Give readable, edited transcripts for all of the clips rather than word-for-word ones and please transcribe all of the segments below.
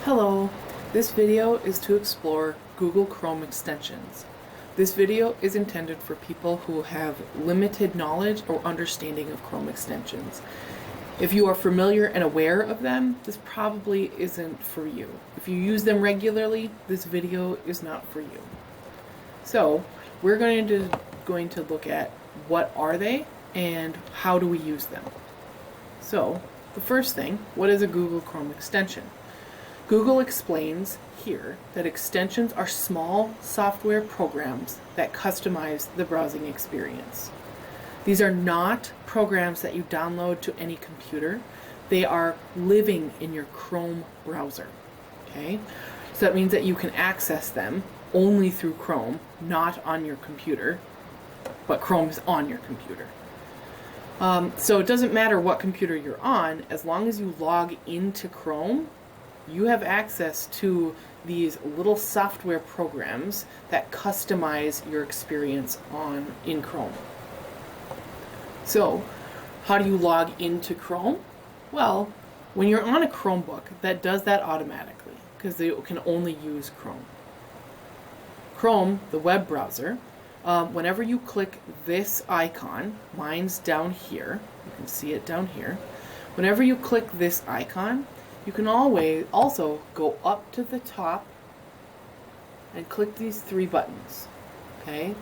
Hello, this video is to explore Google Chrome extensions. This video is intended for people who have limited knowledge or understanding of Chrome extensions. If you are familiar and aware of them, this probably isn't for you. If you use them regularly, this video is not for you. So, we're going to look at what are they and how do we use them. So, the first thing, what is a Google Chrome extension? Google explains here that extensions are small software programs that customize the browsing experience. These are not programs that you download to any computer. They are living in your Chrome browser. Okay? So that means that you can access them only through Chrome, not on your computer, but Chrome is on your computer. So it doesn't matter what computer you're on, as long as you log into Chrome, you have access to these little software programs that customize your experience in Chrome. So, how do you log into Chrome? Well, when you're on a Chromebook, that does that automatically because they can only use Chrome. Chrome, the web browser, whenever you click this icon, mine's down here, you can see it down here. Whenever you click this icon, you can always also go up to the top and click these three buttons, okay?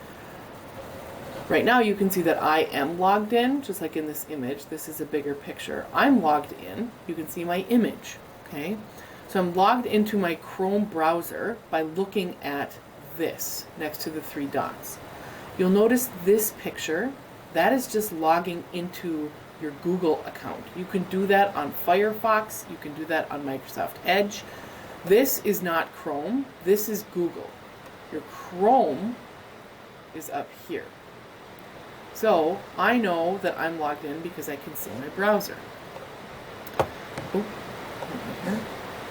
Right now you can see that I am logged in, just like in this image. This is a bigger picture. I'm logged in. You can see my image, okay? So I'm logged into my Chrome browser by looking at this next to the three dots. You'll notice this picture, that is just logging into your Google account. You can do that on Firefox, you can do that on Microsoft Edge. This is not Chrome, this is Google. Your Chrome is up here. So I know that I'm logged in because I can see my browser.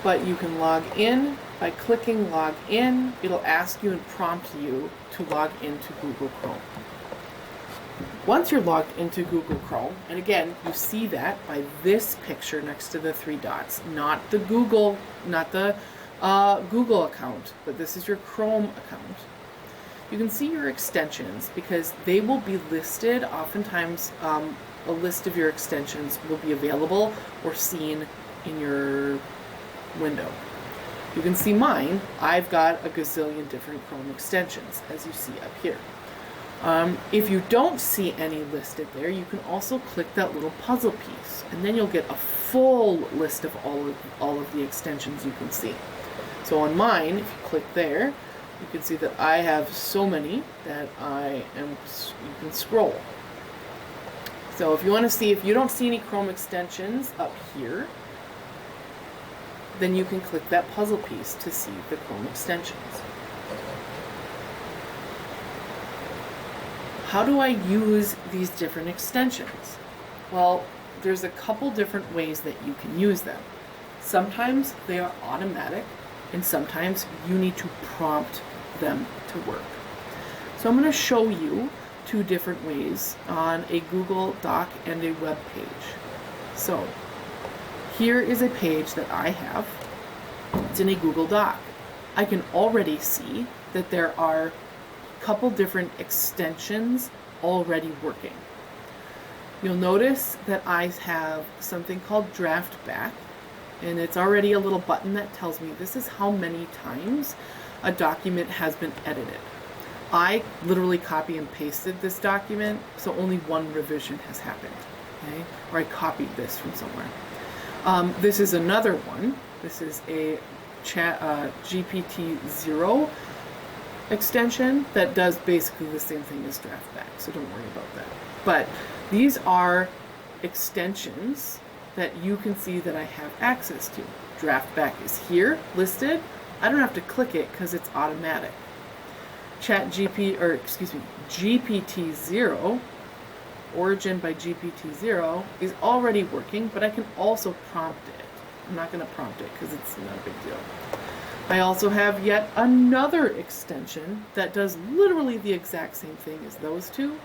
But you can log in by clicking log in. It'll ask you and prompt you to log into Google Chrome. Once you're logged into Google Chrome, and again, you see that by this picture next to the three dots, not the Google account, but this is your Chrome account. You can see your extensions because they will be listed. Oftentimes, a list of your extensions will be available or seen in your window. You can see mine. I've got a gazillion different Chrome extensions, as you see up here. If you don't see any listed there, you can also click that little puzzle piece, and then you'll get a full list of all of the extensions you can see. So on mine, if you click there, you can see that I have so many that you can scroll. So if you want to see, if you don't see any Chrome extensions up here, then you can click that puzzle piece to see the Chrome extensions. How do I use these different extensions? Well, there's a couple different ways that you can use them. Sometimes they are automatic, and sometimes you need to prompt them to work. So I'm going to show you two different ways on a Google Doc and a web page. So here is a page that I have. It's in a Google Doc. I can already see that there are couple different extensions already working. You'll notice that I have something called Draft Back, and it's already a little button that tells me this is how many times a document has been edited. I literally copy and pasted this document, so only one revision has happened, okay? Or I copied this from somewhere. This is another one. This is a GPT-0 extension that does basically the same thing as Draft Back, so don't worry about that. But these are extensions that you can see that I have access to. Draft Back is here listed. I don't have to click it because it's automatic. GPT-0, Origin by GPT-0, is already working, but I can also prompt it. I'm not going to prompt it because it's not a big deal. I also have yet another extension that does literally the exact same thing as those two,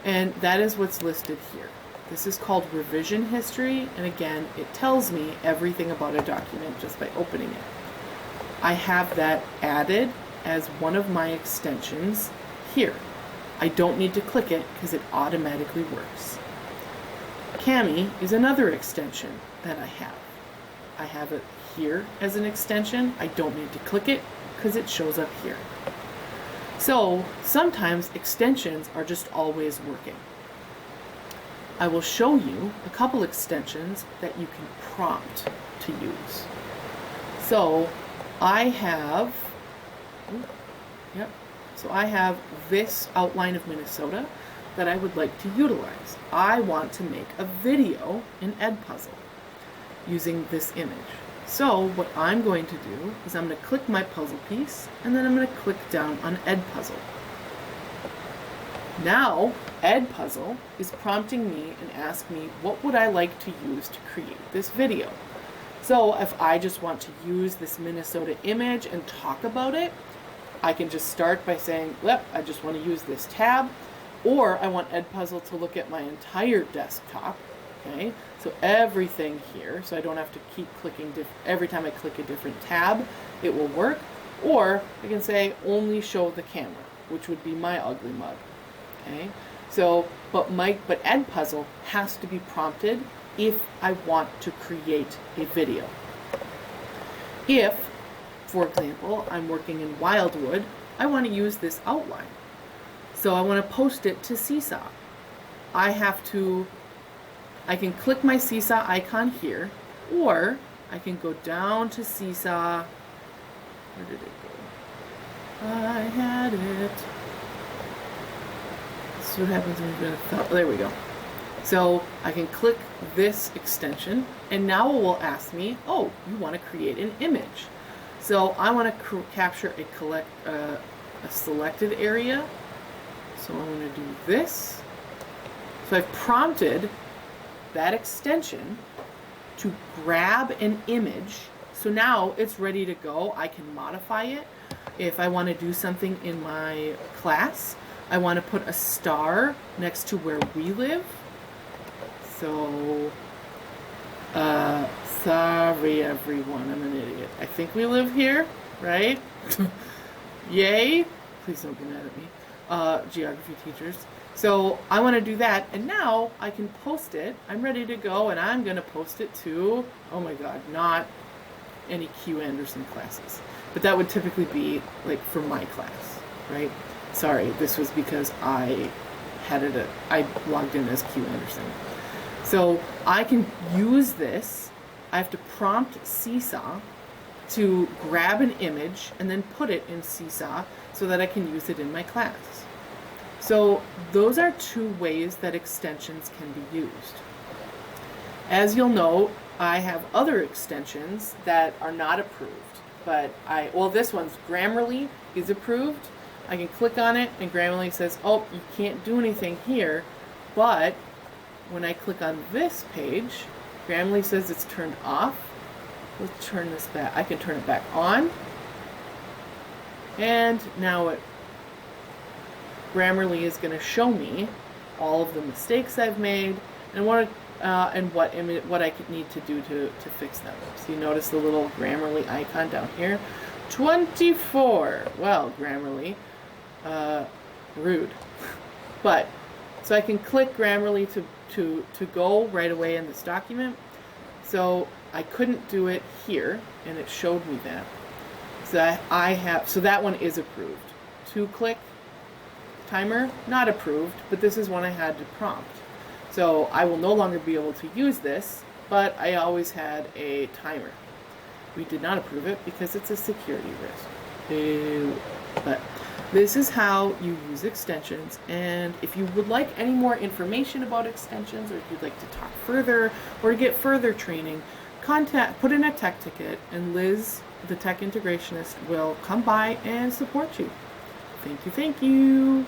and that is what's listed here. This is called Revision History, and again, it tells me everything about a document just by opening it. I have that added as one of my extensions here. I don't need to click it because it automatically works. Cami is another extension that I have. I have it here as an extension. I don't need to click it because it shows up here. So sometimes extensions are just always working. I will show you a couple extensions that you can prompt to use. So I have, I have this outline of Minnesota that I would like to utilize. I want to make a video in Edpuzzle using this image. So what I'm going to do is I'm going to click my puzzle piece, and then I'm going to click down on Edpuzzle. Now Edpuzzle is prompting me and asking me what would I like to use to create this video. So if I just want to use this Minnesota image and talk about it, I can just start by saying, yep, I just want to use this tab, or I want Edpuzzle to look at my entire desktop. Okay, so everything here, so I don't have to keep clicking, every time I click a different tab, it will work. Or I can say only show the camera, which would be my ugly mug. Okay, so, but Edpuzzle has to be prompted if I want to create a video. If, for example, I'm working in Wildwood, I want to use this outline. So I want to post it to Seesaw. I can click my Seesaw icon here, or I can go down to Seesaw. Where did it go? I had it. So what happens when you're gonna, there we go. So I can click this extension, and now it will ask me, oh, you want to create an image. So I want to capture a selected area. So I'm going to do this. So I've prompted that extension to grab an image. So now it's ready to go. I can modify it. If I want to do something in my class, I want to put a star next to where we live. So, sorry everyone, I'm an idiot. I think we live here, right? Yay. Please don't be mad at me. Geography teachers. So I want to do that, and now I can post it. I'm ready to go, and I'm going to post it to, oh my god, not any Q Anderson classes. But that would typically be like for my class, right? Sorry, this was because I logged in as Q Anderson. So I can use this. I have to prompt Seesaw to grab an image and then put it in Seesaw so that I can use it in my class. So those are two ways that extensions can be used. As you'll note, I have other extensions that are not approved, but this one's Grammarly is approved. I can click on it and Grammarly says, oh, you can't do anything here, but when I click on this page, Grammarly says it's turned off. Let's turn this back. I can turn it back on. And now Grammarly is going to show me all of the mistakes I've made and what I need to do to fix them. So you notice the little Grammarly icon down here. 24. Well, Grammarly, rude. But so I can click Grammarly to go right away in this document. So I couldn't do it here, and it showed me that. So that one is approved. 2-click timer, not approved, but this is one I had to prompt. So I will no longer be able to use this, but I always had a timer. We did not approve it because it's a security risk. Boo. But this is how you use extensions, and if you would like any more information about extensions, or if you'd like to talk further or get further training, put in a tech ticket, and Liz, the tech integrationist, will come by and support you. Thank you, thank you.